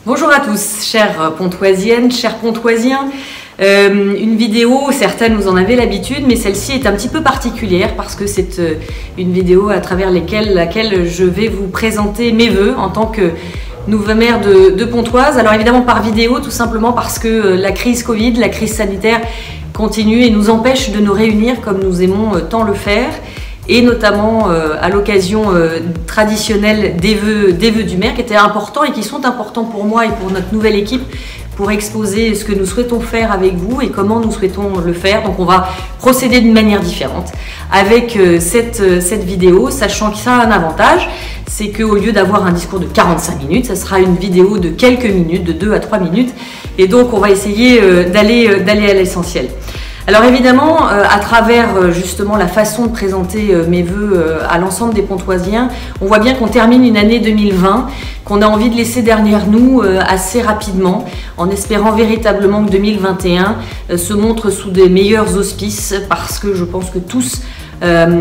Bonjour à tous, chères pontoisiennes, chers pontoisiens. Une vidéo, certaines vous en avez l'habitude, mais celle-ci est un petit peu particulière parce que c'est une vidéo à travers laquelle je vais vous présenter mes vœux en tant que nouvelle mère de Pontoise. Alors évidemment par vidéo, tout simplement parce que la crise Covid, la crise sanitaire continue et nous empêche de nous réunir comme nous aimons tant le faire. Et notamment à l'occasion traditionnelle des vœux du maire qui étaient importants et qui sont importants pour moi et pour notre nouvelle équipe pour exposer ce que nous souhaitons faire avec vous et comment nous souhaitons le faire. Donc on va procéder d'une manière différente avec cette vidéo, sachant que ça a un avantage, c'est qu'au lieu d'avoir un discours de 45 minutes, ça sera une vidéo de quelques minutes, de 2 à 3 minutes, et donc on va essayer d'aller à l'essentiel. Alors évidemment, à travers justement la façon de présenter mes vœux à l'ensemble des Pontoisiens, on voit bien qu'on termine une année 2020, qu'on a envie de laisser derrière nous assez rapidement, en espérant véritablement que 2021 se montre sous des meilleurs auspices, parce que je pense que tous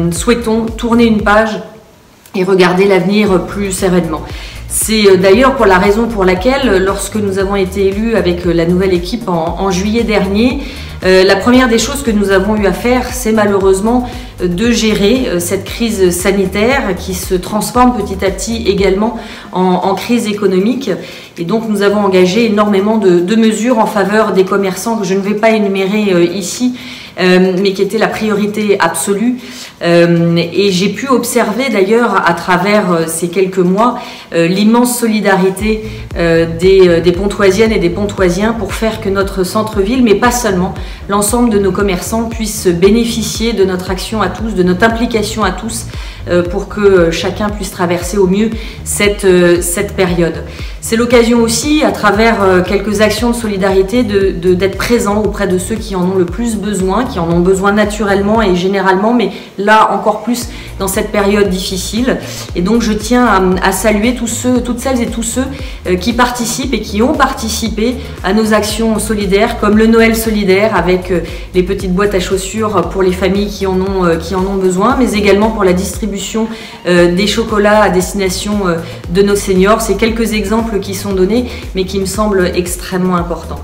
souhaitons tourner une page et regarder l'avenir plus sereinement. C'est d'ailleurs pour la raison pour laquelle, lorsque nous avons été élus avec la nouvelle équipe en juillet dernier, la première des choses que nous avons eu à faire, c'est malheureusement de gérer cette crise sanitaire qui se transforme petit à petit également en crise économique. Et donc nous avons engagé énormément de mesures en faveur des commerçants que je ne vais pas énumérer ici, mais qui était la priorité absolue. Et j'ai pu observer d'ailleurs à travers ces quelques mois l'immense solidarité des Pontoisiennes et des Pontoisiens pour faire que notre centre-ville, mais pas seulement, l'ensemble de nos commerçants puissent bénéficier de notre action à tous, de notre implication à tous, pour que chacun puisse traverser au mieux cette période. C'est l'occasion aussi, à travers quelques actions de solidarité, d'être présent auprès de ceux qui en ont le plus besoin, qui en ont besoin naturellement et généralement, mais là encore plus dans cette période difficile. Et donc je tiens à saluer toutes celles et tous ceux qui participent et qui ont participé à nos actions solidaires, comme le Noël solidaire avec les petites boîtes à chaussures pour les familles qui en ont besoin, mais également pour la distribution des chocolats à destination de nos seniors. C'est quelques exemples qui sont donnés, mais qui me semblent extrêmement importants.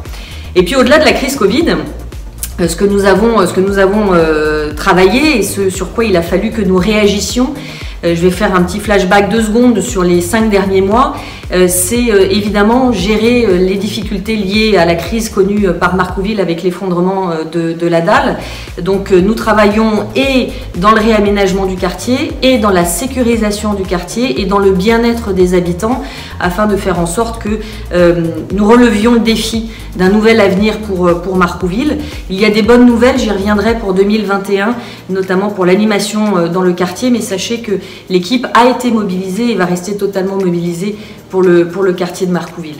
Et puis au-delà de la crise Covid, ce que nous avons travaillé et ce sur quoi il a fallu que nous réagissions, je vais faire un petit flashback 2 secondes sur les 5 derniers mois. C'est évidemment gérer les difficultés liées à la crise connue par Marcouville avec l'effondrement de la dalle. Donc nous travaillons et dans le réaménagement du quartier et dans la sécurisation du quartier et dans le bien-être des habitants afin de faire en sorte que nous relevions le défi d'un nouvel avenir pour Marcouville. Il y a des bonnes nouvelles, j'y reviendrai pour 2021, notamment pour l'animation dans le quartier, mais sachez que l'équipe a été mobilisée et va rester totalement mobilisée pour le quartier de Marcouville.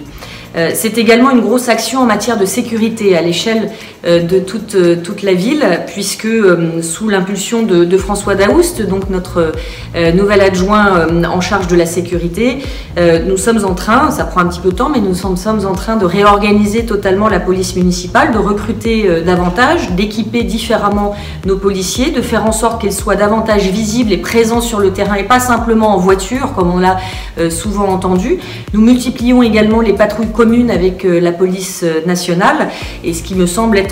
C'est également une grosse action en matière de sécurité à l'échelle de toute la ville, puisque sous l'impulsion de François Daoust, donc notre nouvel adjoint en charge de la sécurité, nous sommes en train, ça prend un petit peu de temps, mais nous sommes en train de réorganiser totalement la police municipale, de recruter davantage, d'équiper différemment nos policiers, de faire en sorte qu'ils soient davantage visibles et présents sur le terrain et pas simplement en voiture, comme on l'a souvent entendu. Nous multiplions également les patrouilles communes avec la police nationale, et ce qui me semble être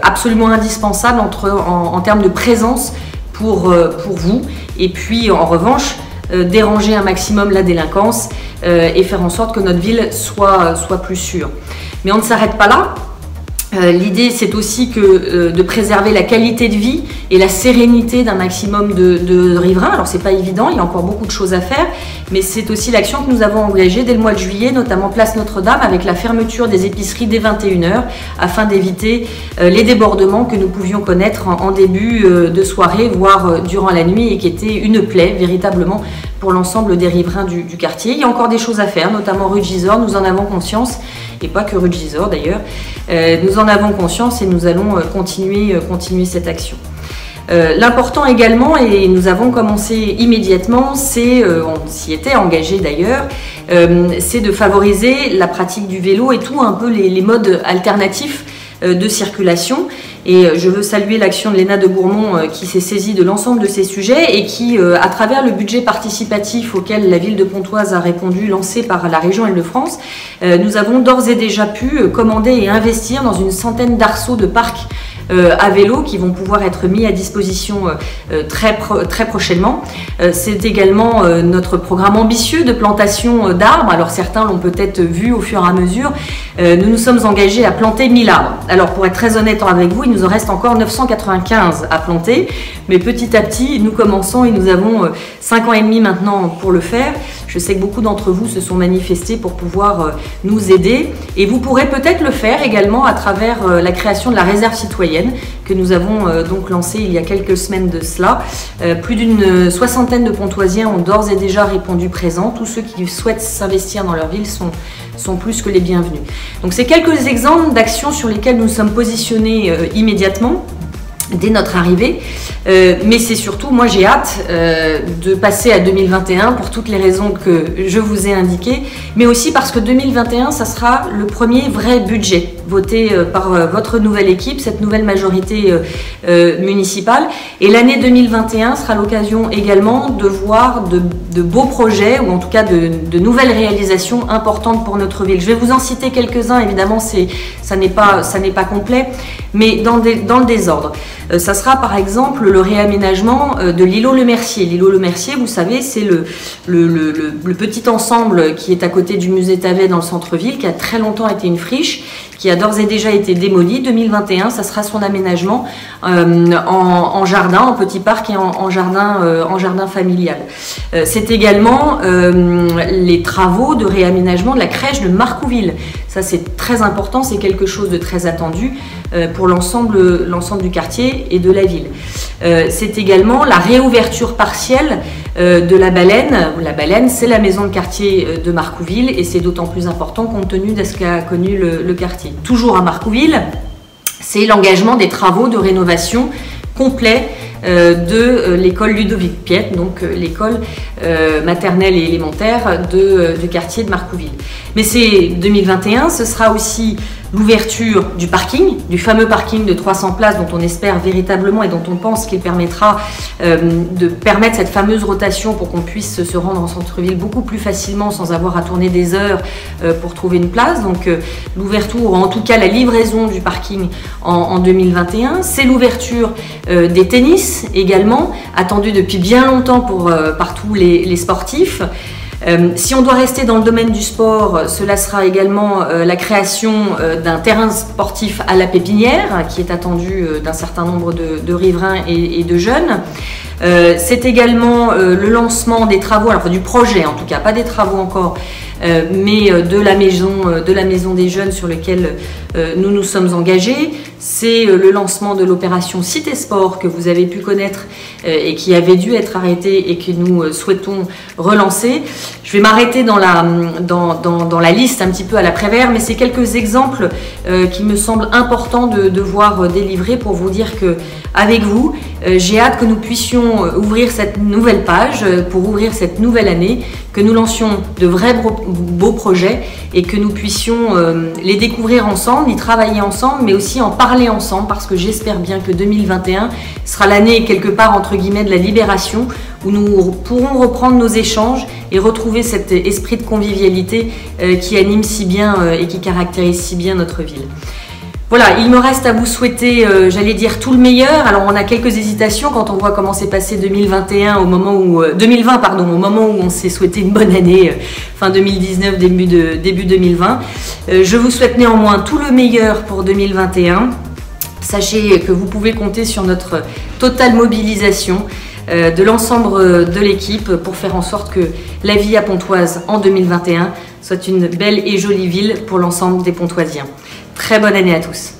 absolument indispensable en termes de présence pour vous, et puis en revanche déranger un maximum la délinquance et faire en sorte que notre ville soit plus sûre. Mais on ne s'arrête pas là. L'idée, c'est aussi de préserver la qualité de vie et la sérénité d'un maximum de riverains. Alors, c'est pas évident, il y a encore beaucoup de choses à faire, mais c'est aussi l'action que nous avons engagée dès le mois de juillet, notamment Place Notre-Dame, avec la fermeture des épiceries dès 21 h, afin d'éviter les débordements que nous pouvions connaître en début de soirée, voire durant la nuit, et qui était une plaie, véritablement, pour l'ensemble des riverains du quartier. Il y a encore des choses à faire, notamment rue de Gisors, nous en avons conscience, et pas que rue de Gisors d'ailleurs. Nous en avons conscience et nous allons continuer cette action. L'important également, et nous avons commencé immédiatement, on s'y était engagé d'ailleurs, c'est de favoriser la pratique du vélo et tout un peu les modes alternatifs de circulation. Et je veux saluer l'action de Léna de Gourmont qui s'est saisie de l'ensemble de ces sujets et qui, à travers le budget participatif auquel la ville de Pontoise a répondu, lancé par la région Île-de-France, nous avons d'ores et déjà pu commander et investir dans une centaine d'arceaux de parcs à vélo qui vont pouvoir être mis à disposition très prochainement. C'est également notre programme ambitieux de plantation d'arbres. Alors certains l'ont peut-être vu au fur et à mesure. Nous nous sommes engagés à planter 1000 arbres. Alors pour être très honnête avec vous, il nous en reste encore 995 à planter. Mais petit à petit, nous commençons et nous avons 5 ans et demi maintenant pour le faire. Je sais que beaucoup d'entre vous se sont manifestés pour pouvoir nous aider. Et vous pourrez peut-être le faire également à travers la création de la réserve citoyenne que nous avons donc lancée il y a quelques semaines de cela. Plus d'une soixantaine de Pontoisiens ont d'ores et déjà répondu présent. Tous ceux qui souhaitent s'investir dans leur ville sont plus que les bienvenus. Donc c'est quelques exemples d'actions sur lesquelles nous sommes positionnés immédiatement dès notre arrivée, mais c'est surtout, moi j'ai hâte de passer à 2021 pour toutes les raisons que je vous ai indiquées, mais aussi parce que 2021, ça sera le premier vrai budget voté par votre nouvelle équipe, cette nouvelle majorité municipale, et l'année 2021 sera l'occasion également de voir de beaux projets, ou en tout cas de nouvelles réalisations importantes pour notre ville. Je vais vous en citer quelques-uns, évidemment ça n'est pas complet, mais dans le désordre. Ça sera par exemple le réaménagement de l'îlot Le Mercier. L'îlot Le Mercier, vous savez, c'est le petit ensemble qui est à côté du musée Tavet dans le centre-ville, qui a très longtemps été une friche, qui a d'ores et déjà été démoli. 2021, ça sera son aménagement en jardin, en petit parc et en jardin familial. C'est également les travaux de réaménagement de la crèche de Marcouville. Ça, c'est très important, c'est quelque chose de très attendu pour l'ensemble du quartier et de la ville. C'est également la réouverture partielle de la Baleine. La Baleine, c'est la maison de quartier de Marcouville et c'est d'autant plus important compte tenu de ce qu'a connu le quartier. Toujours à Marcouville, c'est l'engagement des travaux de rénovation complets de l'école Ludovic Piette, donc l'école maternelle et élémentaire du quartier de Marcouville. Mais c'est 2021, ce sera aussi l'ouverture du parking, du fameux parking de 300 places dont on espère véritablement et dont on pense qu'il permettra de permettre cette fameuse rotation pour qu'on puisse se rendre en centre-ville beaucoup plus facilement sans avoir à tourner des heures pour trouver une place. Donc l'ouverture, ou en tout cas la livraison du parking en 2021. C'est l'ouverture des tennis également, attendue depuis bien longtemps par tous les sportifs. Si on doit rester dans le domaine du sport, cela sera également la création d'un terrain sportif à la Pépinière, qui est attendu d'un certain nombre de riverains et de jeunes. C'est également le lancement des travaux, alors du projet en tout cas, pas des travaux encore, mais de la maison des jeunes sur lequel nous nous sommes engagés. C'est le lancement de l'opération Cité Sport que vous avez pu connaître et qui avait dû être arrêtée et que nous souhaitons relancer. Je vais m'arrêter dans la liste un petit peu à l'après-vert, mais c'est quelques exemples qui me semblent importants de voir délivrer pour vous dire que avec vous, j'ai hâte que nous puissions ouvrir cette nouvelle page pour ouvrir cette nouvelle année, que nous lancions de vrais beaux projets et que nous puissions les découvrir ensemble, y travailler ensemble, mais aussi en parler ensemble, parce que j'espère bien que 2021 sera l'année quelque part entre guillemets de la libération, où nous pourrons reprendre nos échanges et retrouver cet esprit de convivialité qui anime si bien et qui caractérise si bien notre ville. Voilà, il me reste à vous souhaiter, j'allais dire, tout le meilleur. Alors on a quelques hésitations quand on voit comment s'est passé 2020 au moment où on s'est souhaité une bonne année, fin 2019, début 2020. Je vous souhaite néanmoins tout le meilleur pour 2021. Sachez que vous pouvez compter sur notre totale mobilisation de l'ensemble de l'équipe pour faire en sorte que la vie à Pontoise en 2021 soit une belle et jolie ville pour l'ensemble des Pontoisiens. Très bonne année à tous.